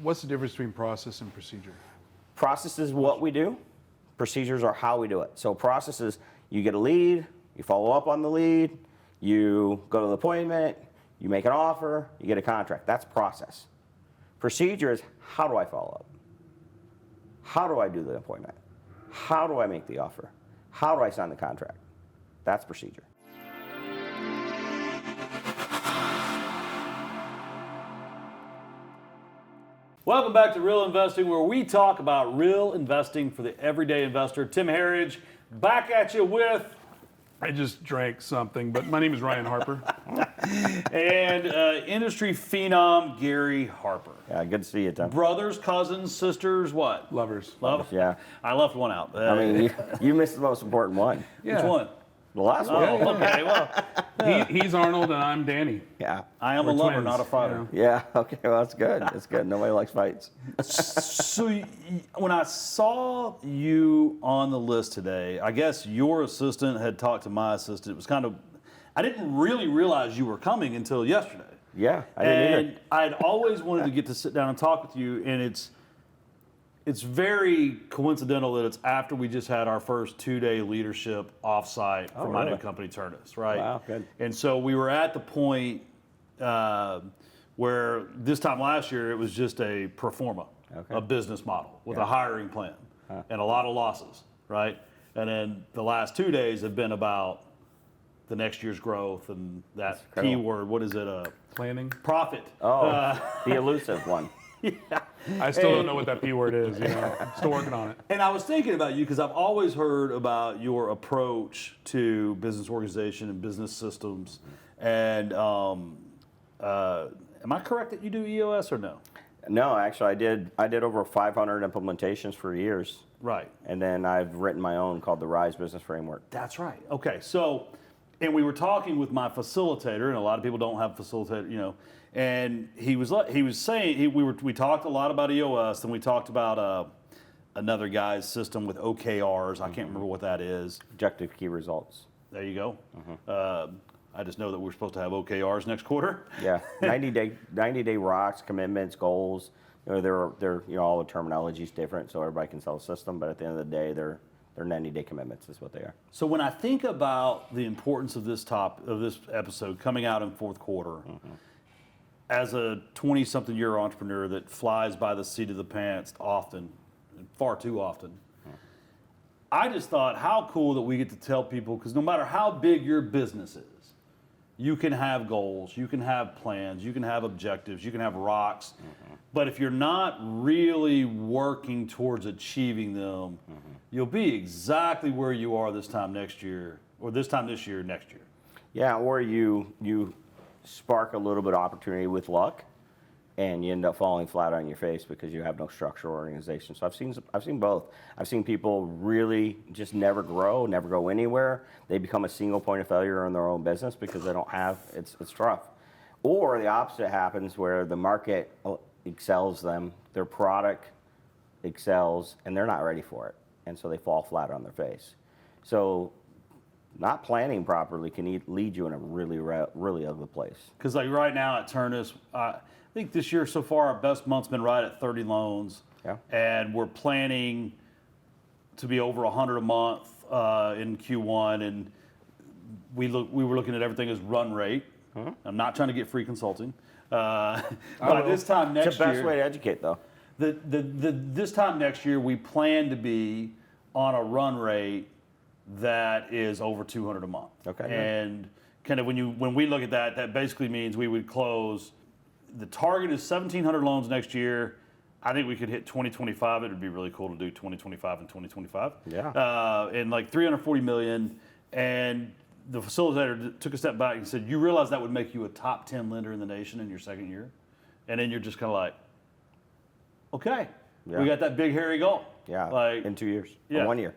What's the difference between process and procedure? Process is what we do. Procedures are how we do it. So process is you get a lead, you follow up on the lead, you go to the appointment, you make an offer, you get a contract. That's process. Procedure is how do I follow up? How do I do the appointment? How do I make the offer? How do I sign the contract? That's procedure. Welcome back to Real Investing, where we talk about real investing for the everyday investor. Tim Harridge, back at you with... I just drank something, but my name is Ryan Harper. and industry phenom, Gary Harper. Yeah, good to see you, Tim. Brothers, cousins, sisters, what? Lovers. Love? Yeah. I left one out. I mean, you missed the most important one. Yeah. Which one? The last one. Oh, okay, well, He's Arnold and I'm Danny. Yeah. I am We're a lover, twins, not a fighter. Yeah, okay, well, that's good. That's good. Nobody likes fights. So when I saw you on the list today, I guess your assistant had talked to my assistant. It was kind of, I didn't really realize you were coming until yesterday. Yeah, I didn't either. And I'd always wanted to get to sit down and talk with you, and it's very coincidental that it's after we just had our first 2-day leadership offsite for my new company, Ternus, right? Wow, good. And so we were at the point where this time last year it was just a pro forma, a business model with a hiring plan and a lot of losses, right? And then the last 2 days have been about the next year's growth and that P word, what is it? Planning. Profit. Oh, the elusive one. Yeah. I still don't know what that P word is. Still working on it. And I was thinking about you because I've always heard about your approach to business organization and business systems. And am I correct that you do EOS or no? No, actually, I did over 500 implementations for years. Right. And then I've written my own called the Rise Business Framework. That's right. Okay. So, and we were talking with my facilitator, and a lot of people don't have a facilitator, and he was saying we talked a lot about EOS, and we talked about another guy's system with OKRs. I can't remember what that is. Objective Key Results. There you go. I just know that we're supposed to have OKRs next quarter. Yeah, 90-day rocks, commitments, goals. They're all the terminology is different, so everybody can sell a system. But at the end of the day, they're 90-day commitments is what they are. So when I think about the importance of this episode coming out in fourth quarter, as a 20-something-year entrepreneur that flies by the seat of the pants often, far too often, I just thought how cool that we get to tell people, because no matter how big your business is, you can have goals, you can have plans, you can have objectives, you can have rocks, but if you're not really working towards achieving them, you'll be exactly where you are this time next year, or this time this year, next year. Yeah, or you spark a little bit of opportunity with luck, and you end up falling flat on your face because you have no structure or organization. So I've seen both. I've seen people really just never go anywhere. They become a single point of failure in their own business because they don't have, it's rough. Or the opposite happens where the market excels them, their product excels, and they're not ready for it. And so they fall flat on their face. So not planning properly can lead you in a really ugly place. Because like right now at Ternus, I think this year so far our best month's been right at 30 loans. Yeah. And we're planning to be over 100 a month in Q1, and we were looking at everything as run rate. I'm not trying to get free consulting. By this time next year, it's the best way to educate, though. This time next year, we plan to be on a run rate that is over 200 a month. Okay. And kind of when we look at that, that basically means we would close. The target is 1,700 loans next year. I think we could hit 2025. It would be really cool to do 2025 and 2025. Yeah. And like 340 million. And the facilitator took a step back and said, "You realize that would make you a top 10 lender in the nation in your second year?" And then you're just kind of like, "Okay, we got that big hairy goal." Yeah. Like in 2 years. Yeah. Or 1 year.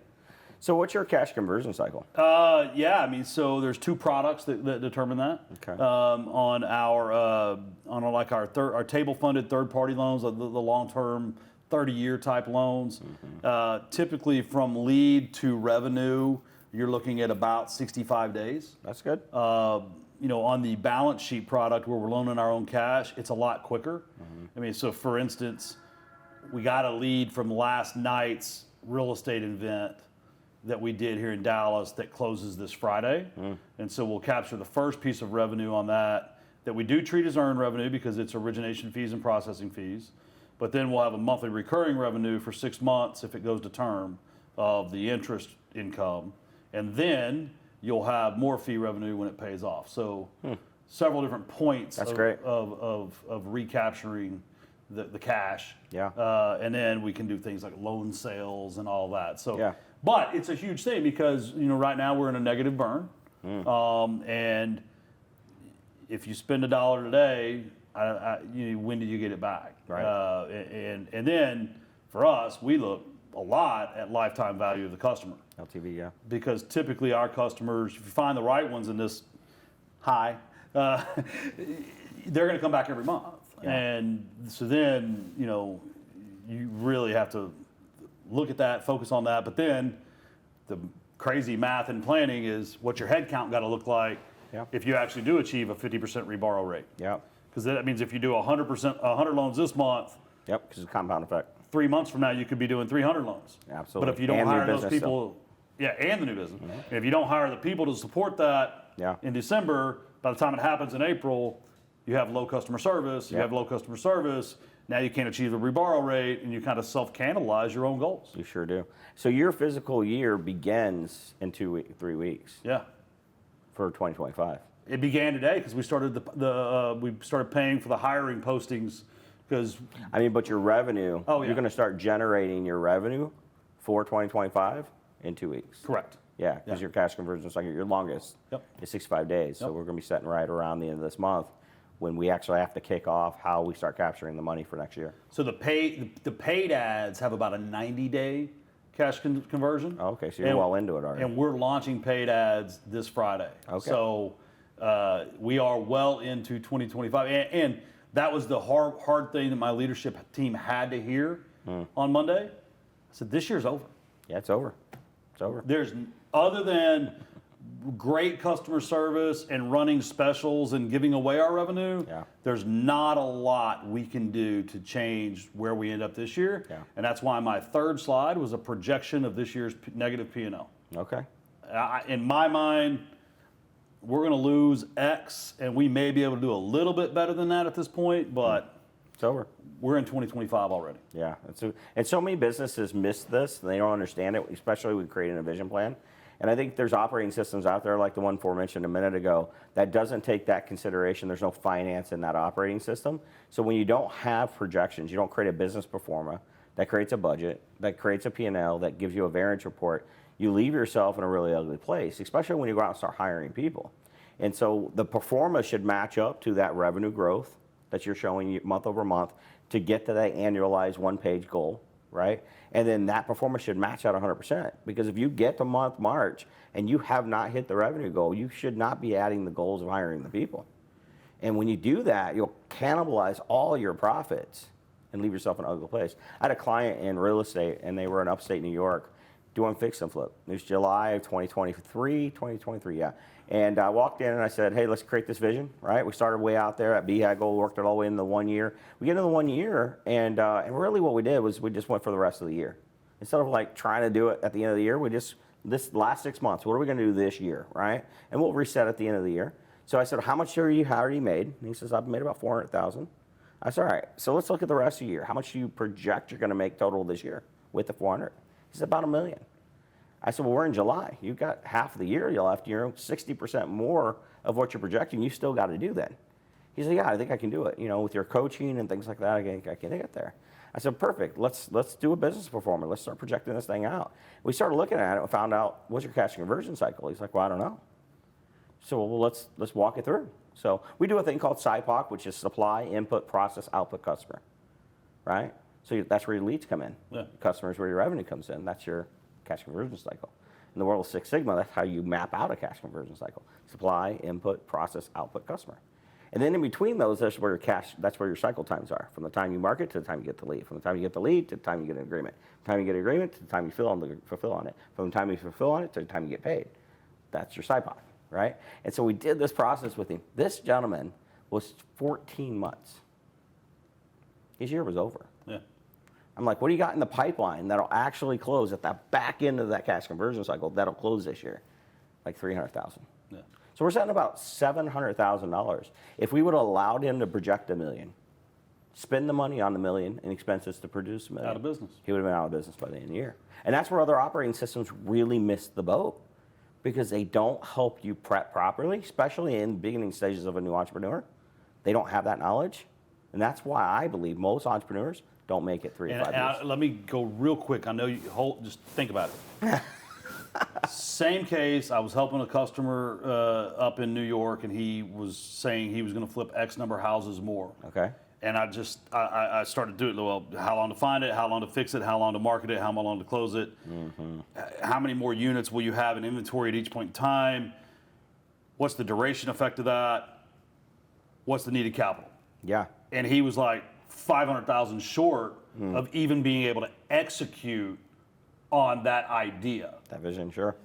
So what's your cash conversion cycle? So there's two products that determine that. Okay. On our table funded third party loans, the long term 30-year type loans, typically from lead to revenue, you're looking at about 65 days. That's good. On the balance sheet product where we're loaning our own cash, it's a lot quicker. I mean, so for instance, we got a lead from last night's real estate event that we did here in Dallas that closes this Friday. And so we'll capture the first piece of revenue on that we do treat as earned revenue because it's origination fees and processing fees. But then we'll have a monthly recurring revenue for 6 months if it goes to term of the interest income. And then you'll have more fee revenue when it pays off. So several different points of recapturing the cash. Yeah. And then we can do things like loan sales and all that. So, Yeah. But it's a huge thing because, right now we're in a negative burn. And if you spend $1 today, when do you get it back? Right. And then for us, we look a lot at lifetime value of the customer. LTV, yeah. Because typically our customers, if you find the right ones in this high, they're going to come back every month. Yeah. And so then, you really have to look at that, focus on that. But then the crazy math and planning is what your head count got to look like if you actually do achieve a 50% reborrow rate. Yeah. Because that means if you do 100% 100 loans this month, Yep, because it's a compound effect. 3 months from now you could be doing 300 loans. Absolutely. But if you don't And new hire those business people, and the new business. If you don't hire the people to support that in December, by the time it happens in April, you have low customer service. You have low customer service. Now you can't achieve the reborrow rate, and you kind of self-cannibalize your own goals. You sure do. So your physical year begins in 3 weeks. Yeah. For 2025. It began today because we started we started paying for the hiring postings because. I mean, but your revenue. Oh, yeah. You're going to start generating your revenue for 2025 in 2 weeks. Correct. Yeah, because your cash conversion cycle, your longest is 65 days. So we're going to be setting right around the end of this month when we actually have to kick off how we start capturing the money for next year. So the paid ads have about a 90-day cash conversion. Oh, okay, so you're well into it already. And we're launching paid ads this Friday. Okay. So we are well into 2025. And that was the hard thing that my leadership team had to hear on Monday. I said, this year's over. Yeah, it's over. It's over. There's, other than great customer service and running specials and giving away our revenue, there's not a lot we can do to change where we end up this year. Yeah. And that's why my third slide was a projection of this year's negative P&L. Okay. In my mind, we're going to lose X, and we may be able to do a little bit better than that at this point, but it's over. We're in 2025 already. Yeah, and so many businesses miss this, and they don't understand it, especially when creating a vision plan. And I think there's operating systems out there like the one mentioned a minute ago that doesn't take that consideration. There's no finance in that operating system. So when you don't have projections, you don't create a business pro forma that creates a budget, that creates a P&L, that gives you a variance report, you leave yourself in a really ugly place, especially when you go out and start hiring people. And so the pro forma should match up to that revenue growth that you're showing month over month to get to that annualized one-page goal, right? And then that performance should match out 100%. Because if you get to month March and you have not hit the revenue goal, you should not be adding the goals of hiring the people. And when you do that, you'll cannibalize all your profits and leave yourself in an ugly place. I had a client in real estate, and they were in upstate New York doing fix and flip. It was July of 2023, yeah. And I walked in and I said, hey, let's create this vision, right? We started way out there at BHAGO, worked it all the way into the 1 year. We get into the 1 year, and really what we did was we just went for the rest of the year. Instead of like trying to do it at the end of the year, this last 6 months, what are we gonna do this year, right? And we'll reset at the end of the year. So I said, how much have you already made? And he says, I've made about 400,000. I said, all right, so let's look at the rest of the year. How much do you project you're gonna make total this year with the 400? He said, about $1 million. I said, well, we're in July. You've got half of the year you left. You're 60% more of what you're projecting. You still got to do that. He said, yeah, I think I can do it. You know, with your coaching and things like that, I can get there. I said, perfect. Let's do a business performance. Let's start projecting this thing out. We started looking at it and found out, what's your cash conversion cycle? He's like, well, I don't know. So well, let's walk it through. So we do a thing called SIPOC, which is supply, input, process, output, customer, right? So that's where your leads come in. Yeah. Customers where your revenue comes in. That's your cash conversion cycle. In the world of Six Sigma, that's how you map out a cash conversion cycle. Supply, input, process, output, customer. And then in between those, that's where your cycle times are. From the time you market to the time you get the lead. From the time you get the lead to the time you get an agreement. From the time you get an agreement to the time you fulfill on it. From the time you fulfill on it to the time you get paid. That's your SIPOC, right? And so we did this process with him. This gentleman was 14 months. his year was over. Yeah. I'm like, what do you got in the pipeline that'll actually close at the back end of that cash conversion cycle that'll close this year? Like 300,000. Yeah. So we're setting about $700,000. If we would have allowed him to project $1 million, spend the money on the $1 million and expenses to produce $1 million, Out of business. he would have been out of business by the end of the year. And that's where other operating systems really miss the boat because they don't help you prep properly, especially in the beginning stages of a new entrepreneur. They don't have that knowledge. And that's why I believe most entrepreneurs don't make it 3 to 5 years. Let me go real quick. I know you just think about it. Same case. I was helping a customer up in New York, and he was saying he was going to flip X number of houses more. Okay. And I started doing, well, how long to find it, how long to fix it, how long to market it, how long to close it, how many more units will you have in inventory at each point in time, what's the duration effect of that, what's the needed capital. Yeah. And he was like 500,000 short of even being able to execute on that idea. That vision, sure.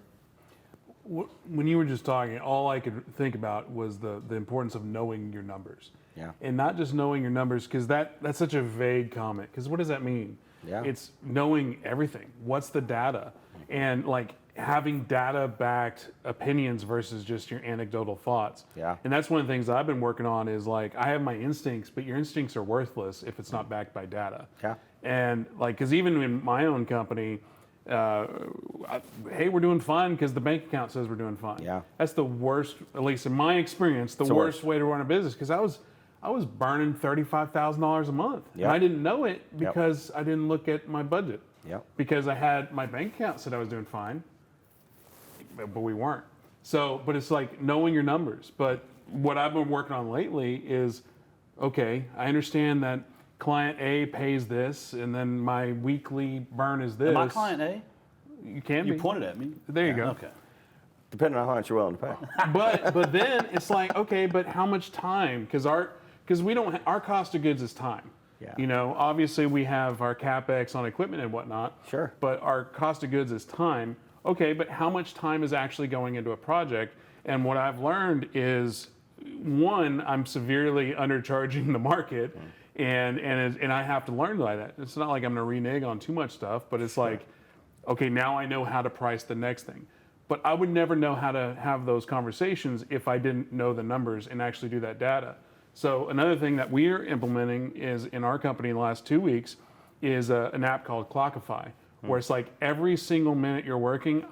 When you were just talking, all I could think about was the importance of knowing your numbers. Yeah. And not just knowing your numbers, because that's such a vague comment. Because what does that mean? Yeah. It's knowing everything. What's the data? And like having data-backed opinions versus just your anecdotal thoughts. Yeah. And that's one of the things I've been working on is like, I have my instincts, but your instincts are worthless if it's not backed by data. Yeah. And like, because even in my own company, hey, we're doing fine because the bank account says we're doing fine. Yeah. That's the worst, at least in my experience, the worst way to run a business because I was burning $35,000 a month. Yep. And I didn't know it because I didn't look at my budget. Yep. Because I had my bank account said I was doing fine, but we weren't. So, but it's like knowing your numbers. But what I've been working on lately is, okay, I understand that client A pays this, and then my weekly burn is this. Am I client A? You can be. You pointed at me. There you go. Okay. Depending on how much you're willing to pay. But then it's like, okay, but how much time? Because we don't our cost of goods is time. Yeah. You know, obviously we have our capex on equipment and whatnot. Sure. But our cost of goods is time. Okay, but how much time is actually going into a project? And what I've learned is, one, I'm severely undercharging the market, and I have to learn by that. It's not like I'm going to renege on too much stuff, but it's like, okay, now I know how to price the next thing. But I would never know how to have those conversations if I didn't know the numbers and actually do that data. So another thing that we're implementing is in our company in the last 2 weeks is an app called Clockify, where it's like every single minute you're working,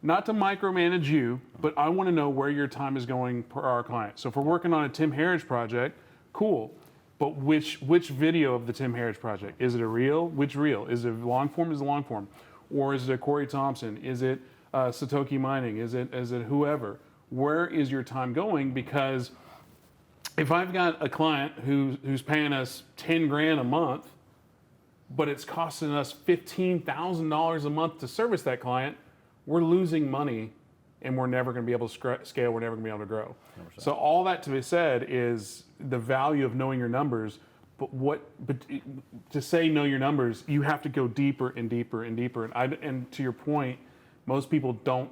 not to micromanage you, but I want to know where your time is going per our client. So if we're working on a Tim Heritage project, cool. But which video of the Tim Heritage project? Is it a reel? Which reel? Is it long form? Is it long form? Or is it Corey Thompson? Is it Satoki Mining? Is it whoever? Where is your time going? Because if I've got a client who's paying us 10 grand a month, but it's costing us $15,000 a month to service that client, we're losing money and we're never going to be able to scale. We're never going to be able to grow. 100%. So all that to be said is the value of knowing your numbers. But to say know your numbers, you have to go deeper and deeper and deeper. And to your point, most people don't.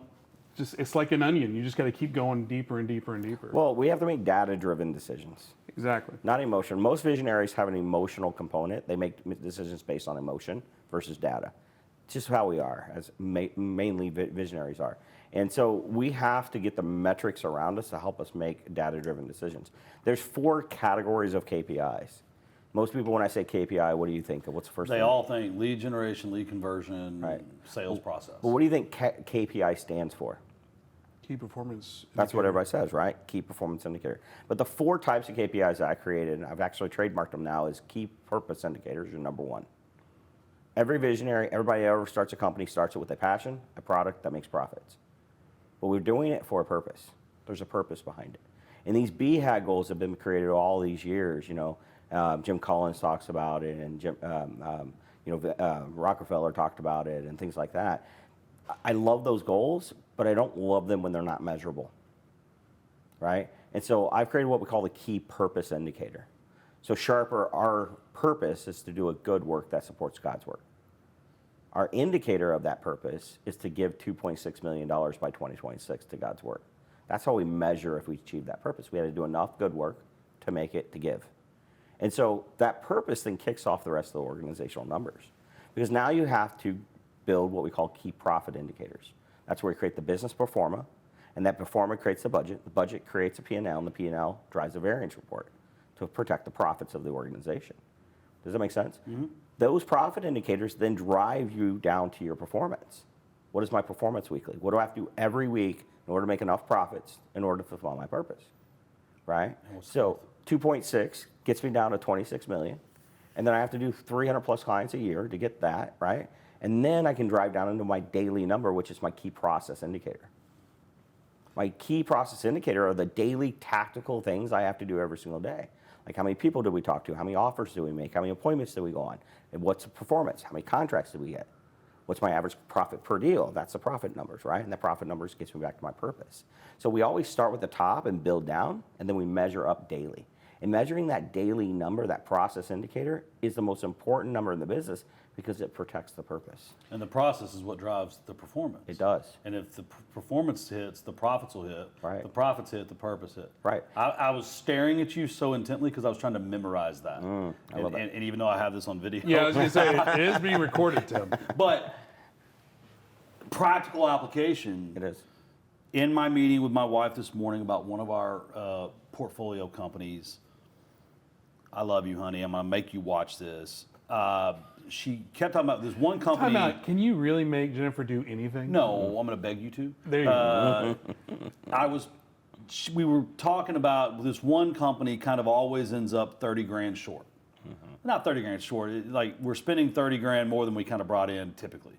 It's like an onion. You just got to keep going deeper and deeper and deeper. Well, we have to make data-driven decisions. Exactly. Not emotion. Most visionaries have an emotional component. They make decisions based on emotion versus data. It's just how we are, as mainly visionaries are. And so we have to get the metrics around us to help us make data-driven decisions. There's 4 categories of KPIs. Most people, when I say KPI, what do you think of? What's the first thing? They all think lead generation, lead conversion, Right. sales process. Well, what do you think KPI stands for? Key performance. That's what everybody says, right? Key performance indicator. But the 4 types of KPIs that I created, and I've actually trademarked them now, is key purpose indicators are number 1. Every visionary, everybody ever starts a company starts it with a passion, a product that makes profits. But we're doing it for a purpose. There's a purpose behind it. And these BHAG goals have been created all these years, you know. Jim Collins talks about it, and Rockefeller talked about it, and things like that. I love those goals, but I don't love them when they're not measurable, right? And so I've created what we call the key purpose indicator. So Sharper, our purpose is to do a good work that supports God's work. Our indicator of that purpose is to give $2.6 million by 2026 to God's work. That's how we measure if we achieve that purpose. We had to do enough good work to make it to give. And so that purpose then kicks off the rest of the organizational numbers. Because now you have to build what we call key profit indicators. That's where you create the business pro forma, and that pro forma creates the budget creates a P&L, and the P&L drives a variance report to protect the profits of the organization. Does that make sense? Mm-hmm. Those profit indicators then drive you down to your performance. What is my performance weekly? What do I have to do every week in order to make enough profits in order to fulfill my purpose? Right? So 2.6 gets me down to 26 million. And then I have to do 300 plus clients a year to get that, right? And then I can drive down into my daily number, which is my key process indicator. My key process indicator are the daily tactical things I have to do every single day. Like how many people do we talk to? How many offers do we make? How many appointments do we go on? And what's the performance? How many contracts do we get? What's my average profit per deal? That's the profit numbers, right? And the profit numbers gets me back to my purpose. So we always start with the top and build down, and then we measure up daily. And measuring that daily number, that process indicator, is the most important number in the business because it protects the purpose. And the process is what drives the performance. It does. And if the performance hits, the profits will hit. Right. The profits hit, the purpose hit. Right. I was staring at you so intently because I was trying to memorize that. I love that. And even though I have this on video. Yeah, I was going to say, it is being recorded, Tim. But practical application. It is. In my meeting with my wife this morning about one of our portfolio companies, I love you, honey. I'm going to make you watch this. She kept talking about this one company. Time out. Can you really make Jennifer do anything? No, I'm going to beg you to. There you go. We were talking about this one company kind of always ends up 30 grand short. Mm-hmm. Not 30 grand short. Like we're spending 30 grand more than we kind of brought in typically.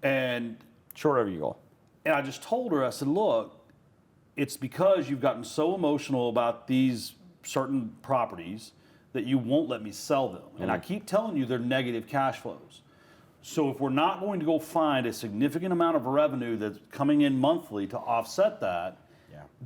And Short of your goal. And I just told her, I said, look, it's because you've gotten so emotional about these certain properties that you won't let me sell them. And I keep telling you they're negative cash flows. So if we're not going to go find a significant amount of revenue that's coming in monthly to offset that,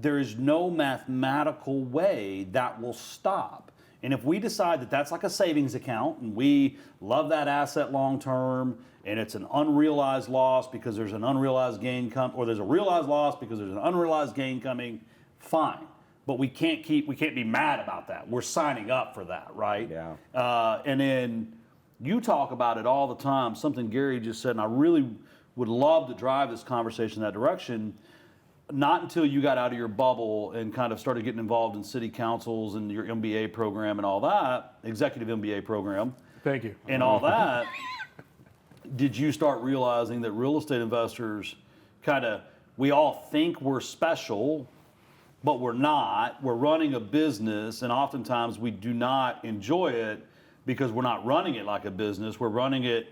there is no mathematical way that will stop. And if we decide that that's like a savings account and we love that asset long term and it's an unrealized loss because there's an unrealized gain or there's a realized loss because there's an unrealized gain coming, fine. But we can't be mad about that. We're signing up for that, right? Yeah. And then you talk about it all the time, something Gary just said, and I really would love to drive this conversation in that direction. Not until you got out of your bubble and kind of started getting involved in city councils and your MBA program and all that, executive MBA program. Thank you. And all that, did you start realizing that real estate investors we all think we're special, but we're not. We're running a business, and oftentimes we do not enjoy it because we're not running it like a business. We're running it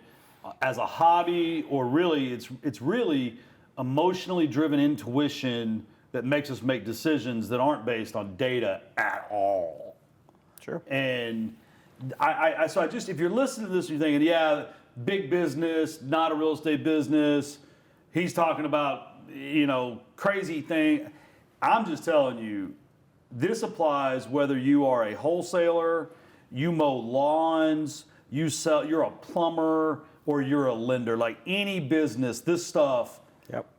as a hobby, or really, it's really emotionally driven intuition that makes us make decisions that aren't based on data at all. Sure. And if you're listening to this and you're thinking, yeah, big business, not a real estate business, he's talking about, crazy thing. I'm just telling you, this applies whether you are a wholesaler, you mow lawns, you're a plumber, or you're a lender. Like any business, this stuff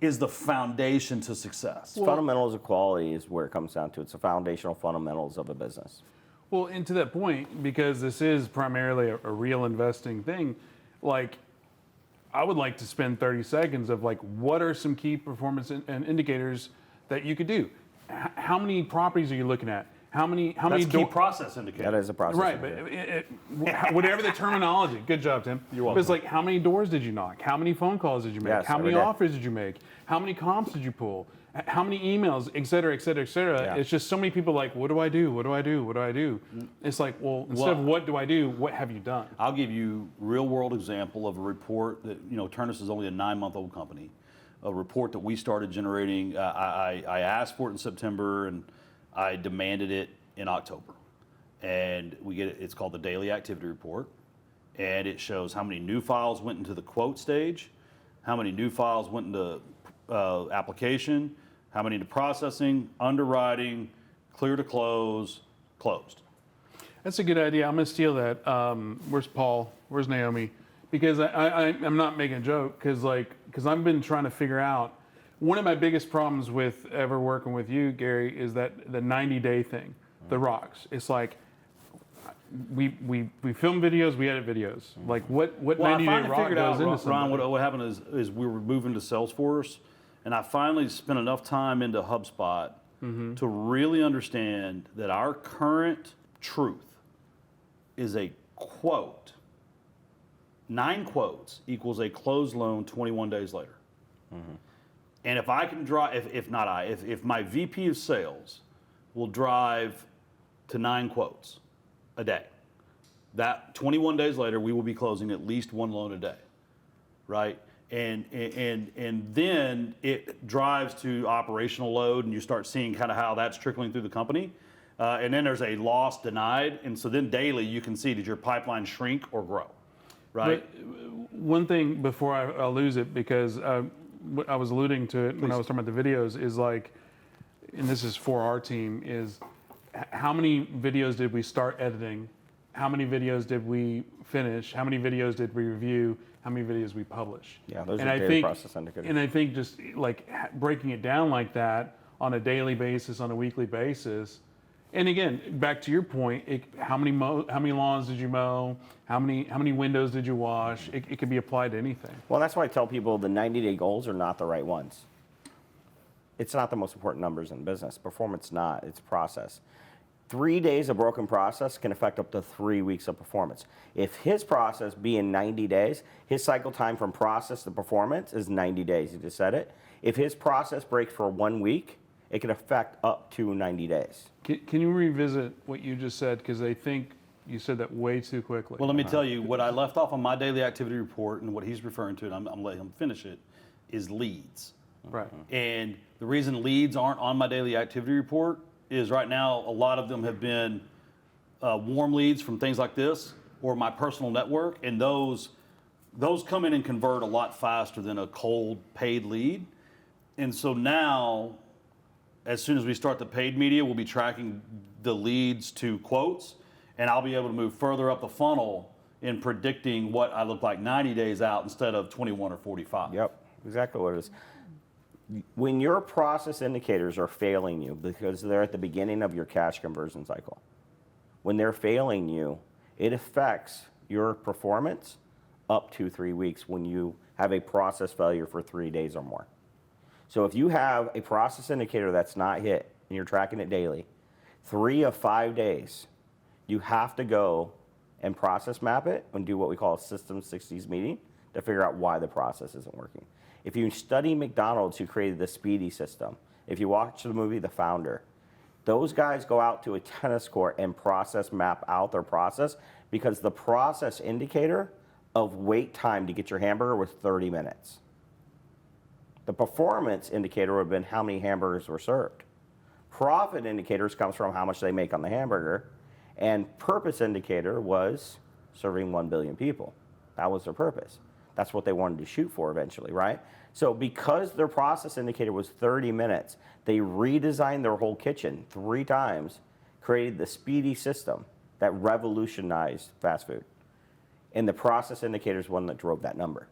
is the foundation to success. Fundamentals of quality is where it comes down to. It's the foundational fundamentals of a business. Well, and to that point, because this is primarily a real investing thing, like I would like to spend 30 seconds of like, what are some key performance and indicators that you could do? How many properties are you looking at? How many key process indicator. That is a process. Right, but whatever the terminology. Good job, Tim. You're welcome. But it's like, how many doors did you knock? How many phone calls did you make? Yes, how many every day. offers did you make? How many comps did you pull? How many emails, et cetera, et cetera, et cetera. Yeah. It's just so many people like, what do I do? What do I do? What do I do? It's like, well, instead of what do I do, what have you done? I'll give you real world example of a report that, Ternus is only a 9-month-old company. A report that we started generating. I asked for it in September and I demanded it in October. And we get it, it's called the Daily Activity Report. And it shows how many new files went into the quote stage, how many new files went into application, how many into processing, underwriting, clear to close, closed. That's a good idea. I'm going to steal that. Where's Paul? Where's Naomi? Because I'm not making a joke, because I've been trying to figure out, one of my biggest problems with ever working with you, Gary, is that the 90-day thing, the rocks. It's like, we film videos, we edit videos. Like what Well, 90 I Day finally Rock figured goes out, into Ron, somebody. what happened is we were moving to Salesforce, and I finally spent enough time into HubSpot to really understand that our current truth is a quote. 9 quotes equals a closed loan 21 days later. And if I can drive, if my VP of sales will drive to 9 quotes a day, that 21 days later, we will be closing at least 1 loan a day, right? And then it drives to operational load, and you start seeing kind of how that's trickling through the company. And then there's a loss denied, and so then daily you can see, did your pipeline shrink or grow, right? But one thing before I lose it, because what I was alluding to it when I was talking about the videos, is like, and this is for our team, is how many videos did we start editing? How many videos did we finish? How many videos did we review? How many videos we publish? Yeah, those and are I daily think, process indicators. And I think just like breaking it down like that on a daily basis, on a weekly basis, and again, back to your point, how many lawns did you mow? How many windows did you wash? It could be applied to anything. Well, that's why I tell people the 90-day goals are not the right ones. It's not the most important numbers in business. Performance not, it's process. 3 days of broken process can affect up to 3 weeks of performance. If his process being 90 days, his cycle time from process to performance is 90 days. You just said it. If his process breaks for 1 week, it can affect up to 90 days. Can you revisit what you just said? Because I think you said that way too quickly. Well, let me tell you, what I left off on my daily activity report and what he's referring to, and I'm letting him finish it, is leads. Right. And the reason leads aren't on my daily activity report is right now a lot of them have been warm leads from things like this or my personal network, and those come in and convert a lot faster than a cold paid lead. And so now, as soon as we start the paid media, we'll be tracking the leads to quotes, and I'll be able to move further up the funnel in predicting what I look like 90 days out instead of 21 or 45. Yep, exactly what it is. When your process indicators are failing you because they're at the beginning of your cash conversion cycle, when they're failing you, it affects your performance up to 3 weeks when you have a process failure for 3 days or more. So if you have a process indicator that's not hit and you're tracking it daily, 3 of 5 days, you have to go and process map it and do what we call a System 60s meeting to figure out why the process isn't working. If you study McDonald's, who created the Speedy system, if you watch the movie The Founder, those guys go out to a tennis court and process map out their process because the process indicator of wait time to get your hamburger was 30 minutes. The performance indicator would have been how many hamburgers were served. Profit indicators comes from how much they make on the hamburger, and purpose indicator was serving 1 billion people. That was their purpose. That's what they wanted to shoot for eventually, right? So because their process indicator was 30 minutes, they redesigned their whole kitchen 3 times, created the Speedy system that revolutionized fast food. And the process indicator is one that drove that number.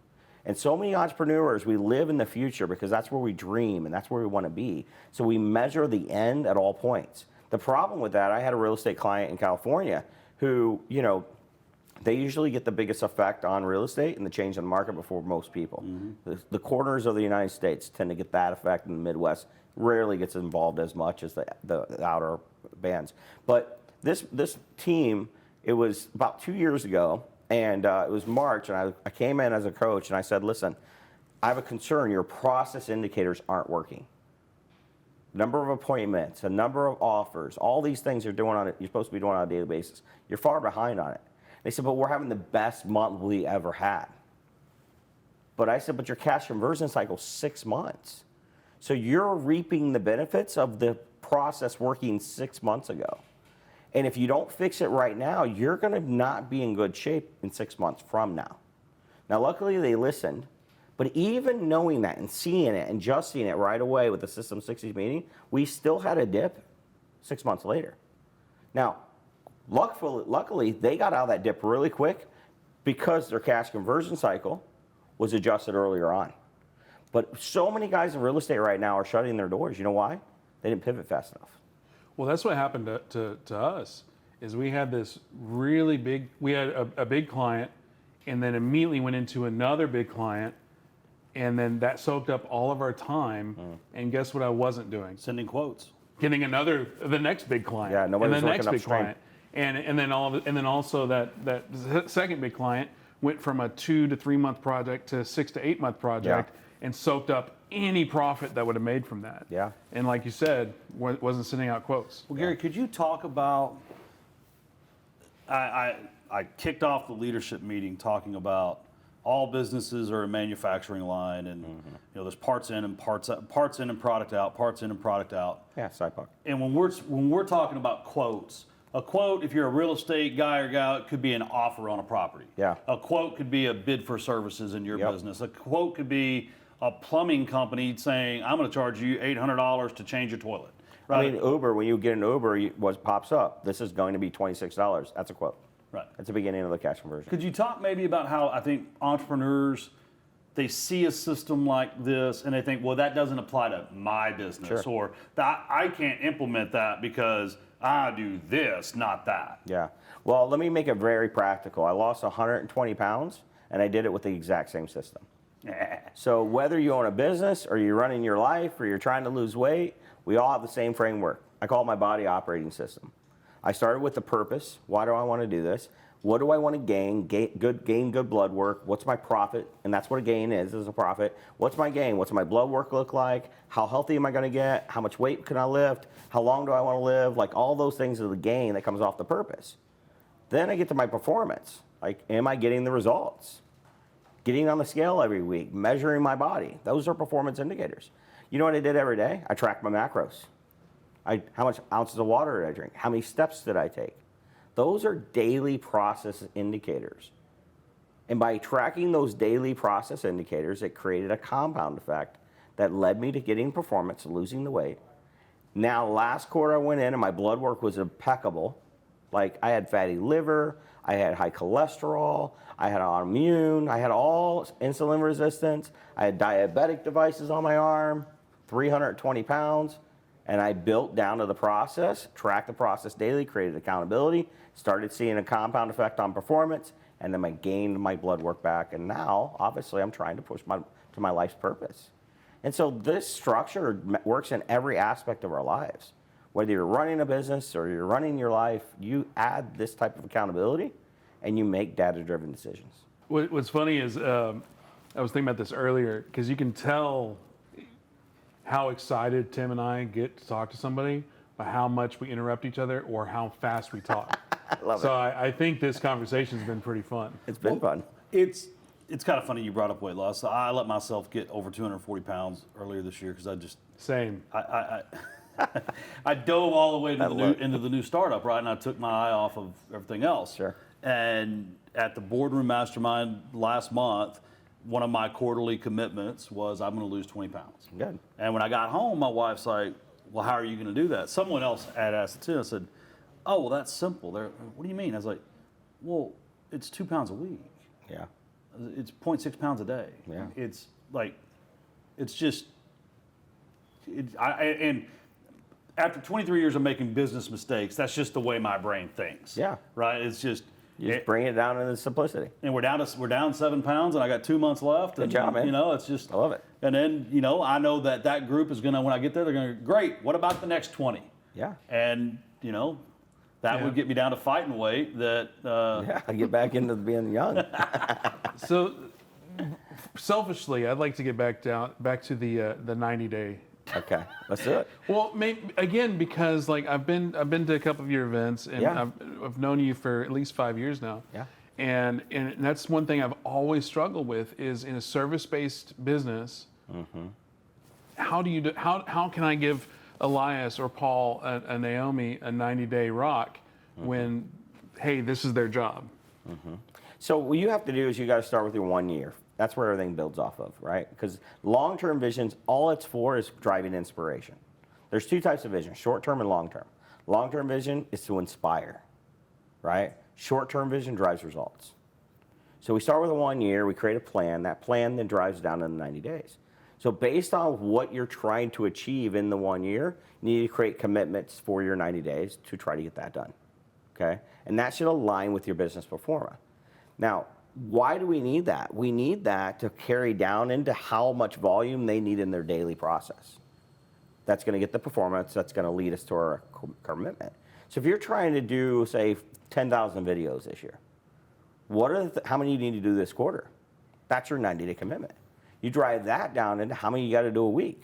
And so many entrepreneurs, we live in the future because that's where we dream and that's where we want to be. So we measure the end at all points. The problem with that, I had a real estate client in California who, they usually get the biggest effect on real estate and the change in the market before most people. The corners of the United States tend to get that effect, and the Midwest rarely gets involved as much as the outer bands. But this team, it was about 2 years ago, and it was March, and I came in as a coach, and I said, listen, I have a concern. Your process indicators aren't working. Number of appointments, a number of offers, all these things you're supposed to be doing on a daily basis. You're far behind on it. They said, but we're having the best month we ever had. But I said, but your cash conversion cycle is 6 months. So you're reaping the benefits of the process working 6 months ago. And if you don't fix it right now, you're going to not be in good shape in 6 months from now. Now, luckily, they listened. But even knowing that and seeing it and adjusting it right away with the System 60 meeting, we still had a dip 6 months later. Now, luckily, they got out of that dip really quick because their cash conversion cycle was adjusted earlier on. But so many guys in real estate right now are shutting their doors. You know why? They didn't pivot fast enough. Well, that's what happened to us. is we had this really big, we had a big client, and then immediately went into another big client, and then that soaked up all of our time. And guess what I wasn't doing? Sending quotes. Getting the next big client. Yeah, nobody and was the working next big upstream. client. And then also that second big client went from a 2 to 3 month project to a 6 to 8 month project, and soaked up any profit that would have made from that. Yeah. And like you said, wasn't sending out quotes. Well, Gary, could you talk about? I kicked off the leadership meeting talking about all businesses are a manufacturing line, and you know there's parts in and parts in and product out, parts in and product out. Yeah, sidebar. And when we're talking about quotes, a quote, if you're a real estate guy or gal, it could be an offer on a property. Yeah. A quote could be a bid for services in your Yep. business. A quote could be a plumbing company saying, "I'm going to charge you $800 to change your toilet." Right. I mean, Uber, when you get an Uber, what pops up? This is going to be $26. That's a quote. Right. That's the beginning of the cash conversion. Could you talk maybe about how I think entrepreneurs, they see a system like this and they think, well, that doesn't apply to my business, Sure. or that I can't implement that because I do this, not that. Yeah. Well, let me make it very practical. I lost 120 pounds, and I did it with the exact same system. So whether you own a business or you're running your life or you're trying to lose weight, we all have the same framework. I call it my body operating system. I started with the purpose. Why do I want to do this? What do I want to gain? Gain good blood work. What's my profit? And that's what a gain is a profit. What's my gain? What's my blood work look like? How healthy am I going to get? How much weight can I lift? How long do I want to live? Like all those things are the gain that comes off the purpose. Then I get to my performance. Like, am I getting the results? Getting on the scale every week, measuring my body. Those are performance indicators. You know what I did every day? I tracked my macros. How much ounces of water did I drink? How many steps did I take? Those are daily process indicators. And by tracking those daily process indicators, it created a compound effect that led me to getting performance, losing the weight. Now, last quarter I went in and my blood work was impeccable. Like, I had fatty liver, I had high cholesterol, I had autoimmune, I had all insulin resistance, I had diabetic devices on my arm, 320 pounds. And I built down to the process, tracked the process daily, created accountability, started seeing a compound effect on performance, and then I gained my blood work back. And now, obviously, I'm trying to push to my life's purpose. And so this structure works in every aspect of our lives. Whether you're running a business or you're running your life, you add this type of accountability, and you make data-driven decisions. What's funny is, I was thinking about this earlier, because you can tell how excited Tim and I get to talk to somebody by how much we interrupt each other or how fast we talk. I love So it. I think this conversation's been pretty fun. It's been fun. It's kind of funny you brought up weight loss. I let myself get over 240 pounds earlier this year because I just Same. I dove all the way into the new startup, right? And I took my eye off of everything else. Sure. And at the boardroom mastermind last month, one of my quarterly commitments was I'm going to lose 20 pounds. Good. And when I got home, my wife's like, well, how are you going to do that? Someone else had asked it too. I said, oh, well, that's simple. What do you mean? I was like, well, it's 2 pounds a week. Yeah. It's 0.6 pounds a day. Yeah. It's like, it's just, and after 23 years of making business mistakes, that's just the way my brain thinks. Yeah. Right? It's just, You just bring it down into simplicity. and we're down 7 pounds, and I got 2 months left. Good And, job, man. You know, it's just, I love it. And then, you know, I know that group is going to, when I get there, they're going to, great, what about the next 20? Yeah. And, you know, that Yeah. would get me down to fighting weight that, Yeah, I get back into being young. So selfishly, I'd like to get back to the 90-day. Okay, let's do it. Well, again, because like I've been to a couple of your events, and Yeah. I've known you for at least 5 years now. Yeah. And that's one thing I've always struggled with is in a service-based business. How can I give Elias or Paul a Naomi a 90-day rock when, hey, this is their job? So what you have to do is you got to start with your 1 year. That's where everything builds off of, right? Because long-term visions, all it's for is driving inspiration. There's two types of vision, short-term and long-term. Long-term vision is to inspire, right? Short-term vision drives results. So we start with a 1 year, we create a plan. That plan then drives down to the 90 days. So based on what you're trying to achieve in the 1 year, you need to create commitments for your 90 days to try to get that done. okay? And that should align with your business performance. Now, why do we need that? We need that to carry down into how much volume they need in their daily process. That's going to get the performance. That's going to lead us to our commitment. So if you're trying to do, say, 10,000 videos this year, how many do you need to do this quarter? That's your 90-day commitment. You drive that down into how many you got to do a week.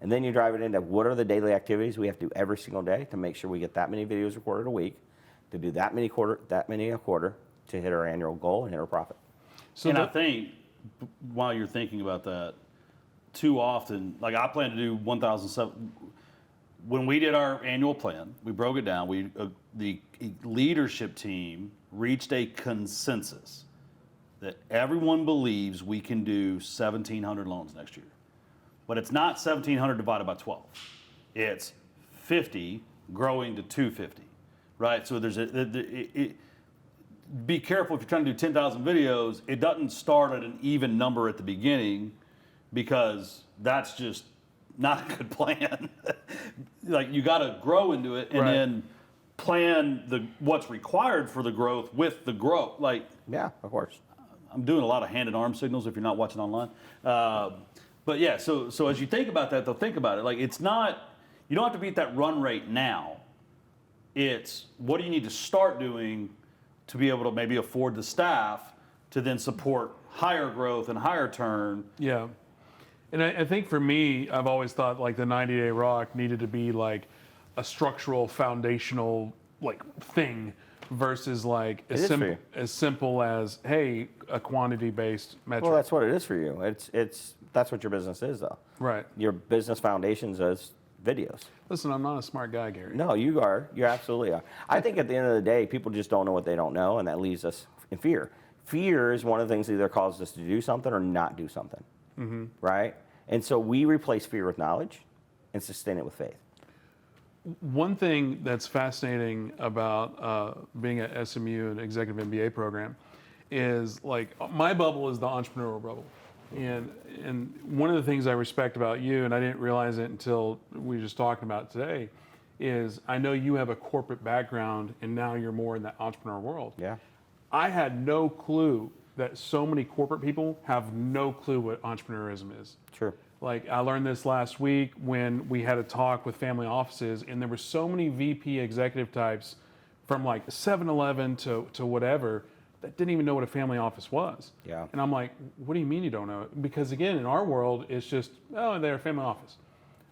And then you drive it into what are the daily activities we have to do every single day to make sure we get that many videos recorded a week, to do that many a quarter to hit our annual goal and hit our profit. So and I think while you're thinking about that, too often, like I plan to do 1,007. When we did our annual plan, we broke it down. The leadership team reached a consensus that everyone believes we can do 1,700 loans next year. But it's not 1,700 divided by 12. It's 50 growing to 250, right? So be careful if you're trying to do 10,000 videos. It doesn't start at an even number at the beginning because that's just not a good plan. Like you got to grow into it and then plan what's required for the growth with the growth. Like yeah, of course. I'm doing a lot of hand and arm signals if you're not watching online. But yeah, so as you think about that, they'll think about it. Like it's not, you don't have to be at that run rate now. It's what do you need to start doing to be able to maybe afford the staff to then support higher growth and higher turn. Yeah. And I think for me, I've always thought like the 90-day rock needed to be like a structural, foundational like thing versus like as simple as, hey, a quantity-based metric. Well, that's what it is for you. That's what your business is, though. Right. Your business foundations is videos. Listen, I'm not a smart guy, Gary. No, you are. You absolutely are. I think at the end of the day, people just don't know what they don't know, and that leaves us in fear. Fear is one of the things that either causes us to do something or not do something, right? And so we replace fear with knowledge and sustain it with faith. One thing that's fascinating about being at SMU, an executive MBA program, is like my bubble is the entrepreneurial bubble. And one of the things I respect about you, and I didn't realize it until we were just talking about it today, is I know you have a corporate background and now you're more in that entrepreneur world. Yeah. I had no clue that so many corporate people have no clue what entrepreneurism is. Sure. Like I learned this last week when we had a talk with family offices, and there were so many VP executive types from like 7-Eleven to whatever that didn't even know what a family office was. Yeah. And I'm like, what do you mean you don't know it? Because again, in our world, it's just, oh, they're a family office.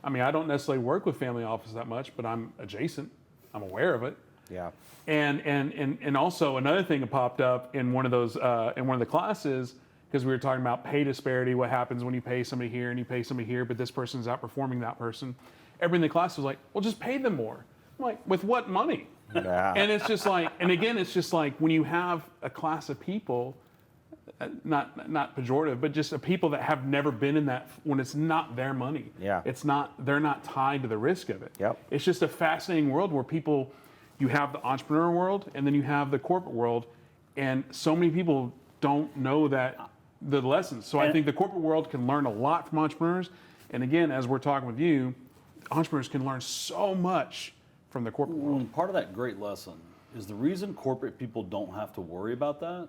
I mean, I don't necessarily work with family office that much, but I'm adjacent. I'm aware of it. Yeah. And also another thing that popped up in one of those in one of the classes, because we were talking about pay disparity, what happens when you pay somebody here and you pay somebody here, but this person's outperforming that person. Everybody in the class was like, well, just pay them more. I'm like, with what money? Yeah. And it's just like, and again, it's just like when you have a class of people, not pejorative, but just a people that have never been in that, when it's not their money. Yeah. They're not tied to the risk of it. Yep. It's just a fascinating world where people, you have the entrepreneur world and then you have the corporate world, and so many people don't know the lessons. So I think the corporate world can learn a lot from entrepreneurs. And again, as we're talking with you, entrepreneurs can learn so much from the corporate world. And part of that great lesson is the reason corporate people don't have to worry about that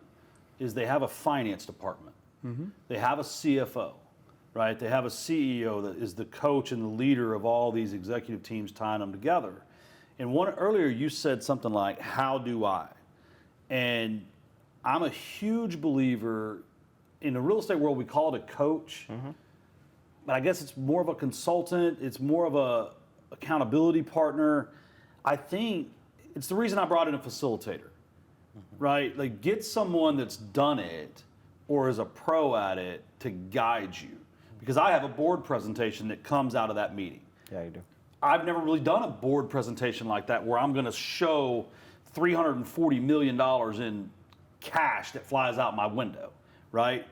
is they have a finance department. They have a CFO, right? They have a CEO that is the coach and the leader of all these executive teams tying them together. And earlier you said something like, how do I? And I'm a huge believer in the real estate world, we call it a coach, but I guess it's more of a consultant. It's more of a accountability partner. I think it's the reason I brought in a facilitator, right? Like get someone that's done it or is a pro at it to guide you. Because I have a board presentation that comes out of that meeting. Yeah, you do. I've never really done a board presentation like that where I'm going to show $340 million in cash that flies out my window, right?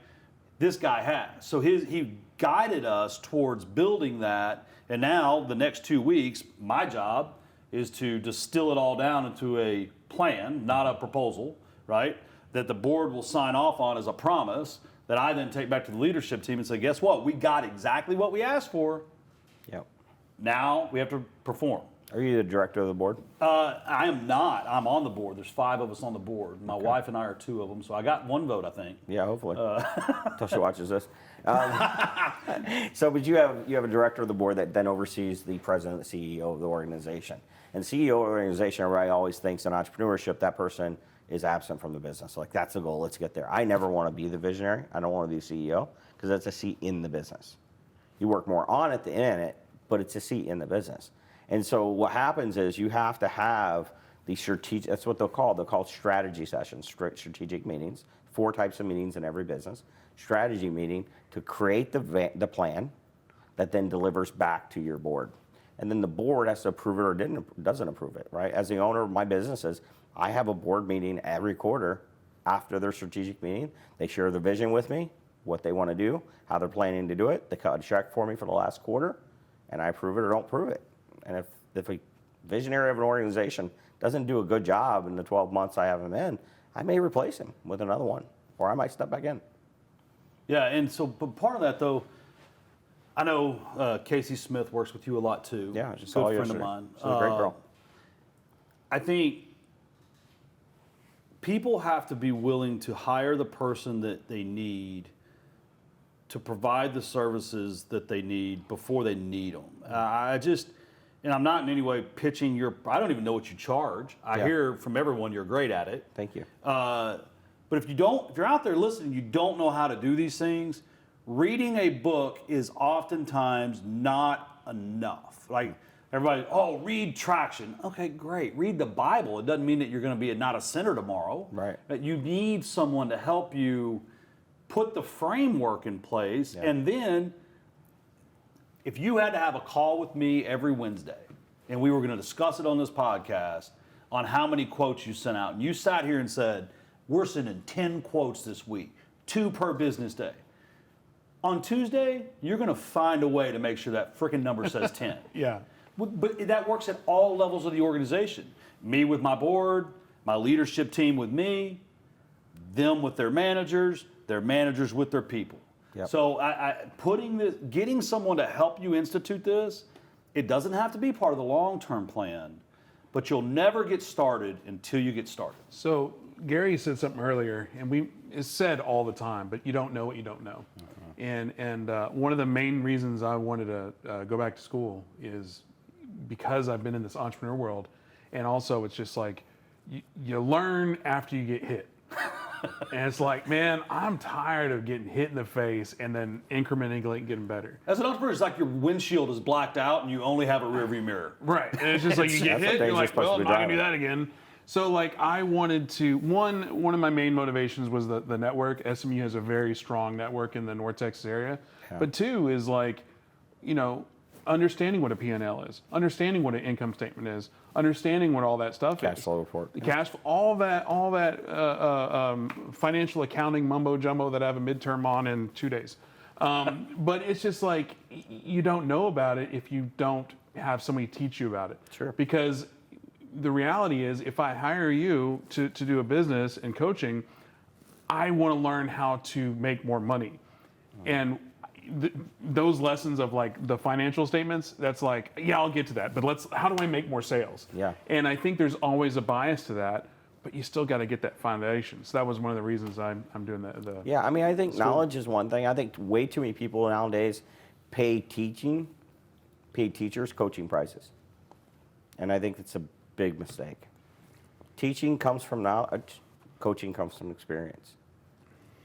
This guy has. So he guided us towards building that, and now the next 2 weeks, my job is to distill it all down into a plan, not a proposal, right? That the board will sign off on as a promise that I then take back to the leadership team and say, guess what? We got exactly what we asked for. Yep. Now we have to perform. Are you the director of the board? I am not. I'm on the board. There's 5 of us on the board. My wife and I are 2 of them, so I got 1 vote, I think. Yeah, hopefully. Until she watches this. So, but you have a director of the board that then oversees the president, the CEO of the organization. And CEO of the organization, everybody always thinks in entrepreneurship that person is absent from the business. Like, that's the goal. Let's get there. I never want to be the visionary. I don't want to be CEO because that's a seat in the business. You work more on it than in it, but it's a seat in the business. And so what happens is you have to have the strategic, that's what they'll call strategy sessions, strategic meetings, 4 types of meetings in every business. Strategy meeting to create the plan that then delivers back to your board. And then the board has to approve it or doesn't approve it, right? As the owner of my businesses, I have a board meeting every quarter after their strategic meeting. They share the vision with me, what they want to do, how they're planning to do it. They cut a check for me for the last quarter, and I approve it or don't approve it. And if a visionary of an organization doesn't do a good job in the 12 months I have him in, I may replace him with another one, or I might step back in. Yeah, and so but part of that, though, I know Casey Smith works with you a lot, too. Yeah, I just Good saw friend yesterday. of mine. She's a great girl. I think people have to be willing to hire the person that they need to provide the services that they need before they need them. And I'm not in any way pitching I don't even know what you charge. I hear from everyone you're great at it. Thank you. But if you're out there listening, you don't know how to do these things, reading a book is oftentimes not enough. Like everybody, read Traction. Okay, great. Read the Bible. It doesn't mean that you're going to be not a sinner tomorrow. Right. But you need someone to help you put the framework in place. Yeah. And then if you had to have a call with me every Wednesday and we were going to discuss it on this podcast on how many quotes you sent out, and you sat here and said, we're sending 10 quotes this week, 2 per business day. On Tuesday, you're going to find a way to make sure that freaking number says 10. Yeah. But that works at all levels of the organization. Me with my board, my leadership team with me, them with their managers with their people. Yep. So getting someone to help you institute this, it doesn't have to be part of the long-term plan, but you'll never get started until you get started. So Gary said something earlier, and it's said all the time, but you don't know what you don't know. Mm-hmm. And one of the main reasons I wanted to go back to school is because I've been in this entrepreneur world, and also it's just like you learn after you get hit. And it's like, man, I'm tired of getting hit in the face and then incrementally getting better. As an entrepreneur, it's like your windshield is blacked out and you only have a rearview mirror. Right. And it's just like you get hit, you're like, well, I'm not going to do that again. So like I wanted to, one of my main motivations was the network. SMU has a very strong network in the North Texas area. Yeah. But 2 is like, understanding what a P&L is, understanding what an income statement is, understanding what all that stuff is. Cash flow report. The cash, all that financial accounting mumbo jumbo that I have a midterm on in 2 days. But it's just like you don't know about it if you don't have somebody teach you about it. Sure. Because the reality is, if I hire you to do a business and coaching, I want to learn how to make more money. And those lessons of like the financial statements, that's like, yeah, I'll get to that. But how do I make more sales? Yeah. And I think there's always a bias to that, but you still got to get that foundation. So that was one of the reasons I'm doing the Yeah, I mean, I think knowledge is one thing. I think way too many people nowadays pay teachers coaching prices. And I think it's a big mistake. Teaching comes from knowledge, coaching comes from experience,